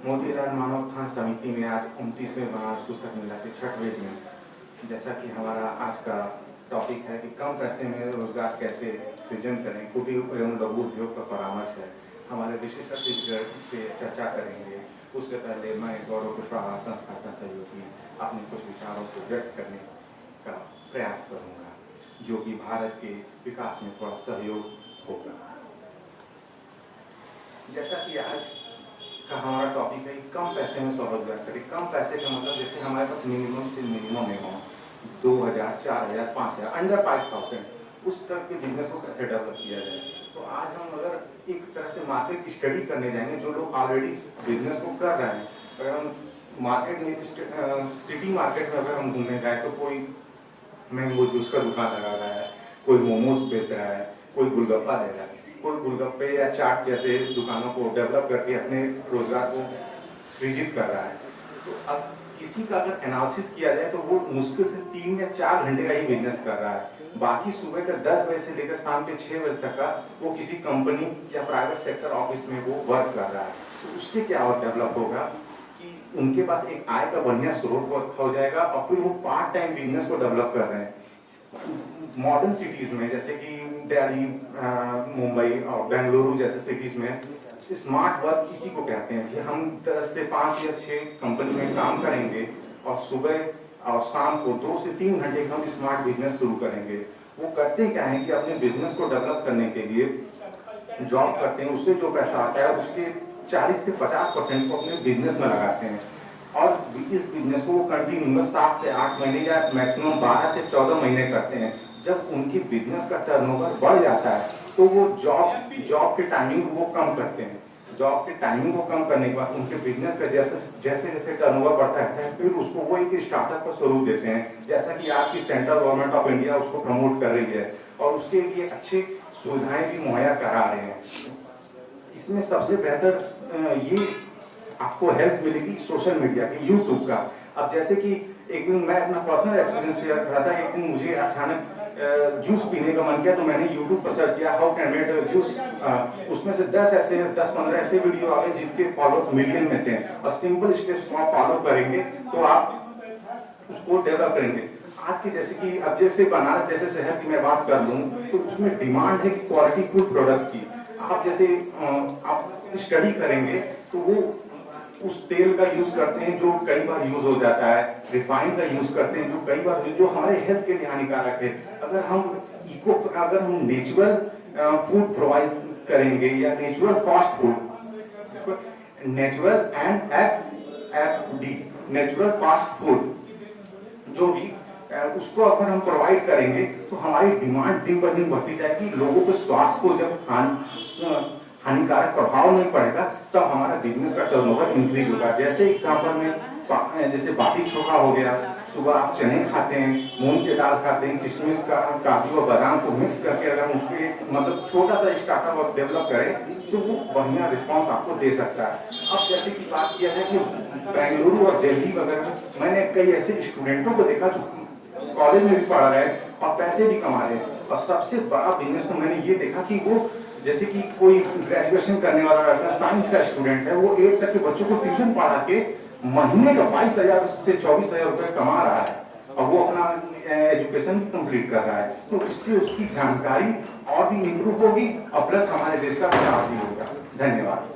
मोतीलाल मानव उत्थान समिति में आज 29वें बनारस पुस्तक मेला के 6वें दिन, जैसा कि हमारा आज का टॉपिक है कि कम पैसे में रोजगार कैसे सृजन करें, कुटीर एवं लघु उद्योग का परामर्श है। हमारे विशिष्ट अतिथिगण इस पे चर्चा करेंगे। उससे पहले मैं गौरव कुशवाहा संस्था का सहयोगी अपने कुछ विचारों को व्यक्त करने का प्रयास करूँगा, जो कि भारत के विकास में थोड़ा सहयोग होगा। जैसा कि आज का हमारा टॉपिक है, कम पैसे में स्वरोजगार करें। कम पैसे का मतलब जैसे हमारे पास मिनिमम से मिनिमम अमाउंट 2000, 4000, 5000, अंडर 5000, उस तरह के बिजनेस को कैसे डेवलप किया जाए। तो आज हम अगर एक तरह से मार्केट की स्टडी करने जाएंगे, जो लोग ऑलरेडी इस बिजनेस को कर रहे हैं, अगर हम मार्केट में सिटी मार्केट में अगर हम घूमने जाए तो कोई मैंगो जूस का दुकान लगा रहा है, कोई मोमोज बेच रहा है, कोई गोलगप्पा दे रहा है, कोई गोलगप्पे या चाट जैसे दुकानों को डेवलप करके अपने रोजगार को सृजित कर रहा है। तो अब किसी का अगर एनालिसिस किया जाए तो वो मुश्किल से 3 या 4 घंटे का ही बिजनेस कर रहा है। बाकी सुबह का 10 बजे से लेकर शाम के 6 बजे तक का वो किसी कंपनी या प्राइवेट सेक्टर ऑफिस में वो वर्क कर रहा है। तो उससे क्या और डेवलप होगा कि उनके पास एक आय का बढ़िया स्रोत हो जाएगा और फिर वो पार्ट टाइम बिजनेस को डेवलप कर रहे हैं। मॉडर्न सिटीज में जैसे कि दिल्ली, मुंबई और बेंगलुरु जैसे सिटीज में स्मार्ट वर्क इसी को कहते हैं कि हम 10 से 5 या 6 कंपनी में काम करेंगे और सुबह और शाम को 2 से 3 घंटे का हम स्मार्ट बिजनेस शुरू करेंगे। वो करते क्या है कि अपने बिजनेस को डेवलप करने के लिए जॉब करते हैं, उससे जो पैसा आता है उसके 40 से 50% को अपने बिजनेस में लगाते हैं और इस बिजनेस को वो कंटिन्यूअस 7 से 8 महीने या मैक्सिमम 12 से 14 महीने करते हैं। जब उनके बिजनेस का टर्नओवर बढ़ जाता है तो वो जॉब के टाइमिंग को वो कम करते हैं। जॉब के टाइमिंग को कम करने के बाद उनके बिजनेस का जैसे जैसे टर्नओवर बढ़ता है फिर उसको वो एक स्टार्टअप का स्वरूप देते हैं, जैसा कि आज की सेंट्रल गवर्नमेंट ऑफ इंडिया उसको प्रमोट कर रही है और उसके लिए अच्छी सुविधाएं भी मुहैया करा रहे हैं। इसमें सबसे बेहतर ये आपको हेल्प मिलेगी सोशल मीडिया के, यूट्यूब का। अब जैसे कि एक दिन मैं अपना पर्सनल एक्सपीरियंस शेयर कर रहा था। एक दिन मुझे अचानक जूस पीने का मन किया तो मैंने यूट्यूब पर सर्च किया हाउ कैन मेड जूस। उसमें से 10-15 ऐसे वीडियो आ गए जिसके फॉलोअर्स मिलियन में थे और सिंपल स्टेप्स को आप फॉलो करेंगे तो आप उसको डेवलप करेंगे। आज के जैसे कि अब जैसे बनारस जैसे शहर की मैं बात कर लूँ तो उसमें डिमांड है क्वालिटी फूड प्रोडक्ट्स की। आप जैसे आप स्टडी करेंगे तो वो उस तेल का यूज करते हैं जो कई बार यूज हो जाता है, रिफाइंड का यूज करते हैं जो कई बार जो हमारे हेल्थ के लिए हानिकारक है। अगर हम नेचुरल फूड प्रोवाइड करेंगे या natural fast food, natural and FD natural fast food जो भी उसको अगर हम प्रोवाइड करेंगे तो हमारी डिमांड दिन ब दिन बढ़ती जाएगी। लोगों के स्वास्थ्य को जब हानिकारक प्रभाव नहीं पड़ेगा तब तो हमारा बिजनेस का टर्नओवर इंक्रीज होगा। जैसे एग्जांपल में जैसे बाटी चोखा हो गया, सुबह आप चने खाते हैं, मूंग की दाल खाते हैं, किशमिश का काजू और बादाम को मिक्स करके अगर उसके मतलब छोटा सा स्टार्टअप और डेवलप करें तो वो बढ़िया रिस्पांस आपको दे सकता है। अब जैसे कि बात किया जाए कि बेंगलुरु और दिल्ली वगैरह, मैंने कई ऐसे स्टूडेंटों को देखा जो कॉलेज में भी पढ़ रहे हैं और पैसे भी कमा रहे हैं। और सबसे बड़ा बिजनेस तो मैंने ये देखा कि वो जैसे कि कोई ग्रेजुएशन करने वाला लड़का साइंस का स्टूडेंट है, वो 8 तक के बच्चों को ट्यूशन पढ़ा के महीने का 22,000 से 24,000 रुपए कमा रहा है और वो अपना एजुकेशन भी कंप्लीट कर रहा है। तो इससे उसकी जानकारी और भी इम्प्रूव होगी और प्लस हमारे देश का विकास भी होगा। धन्यवाद।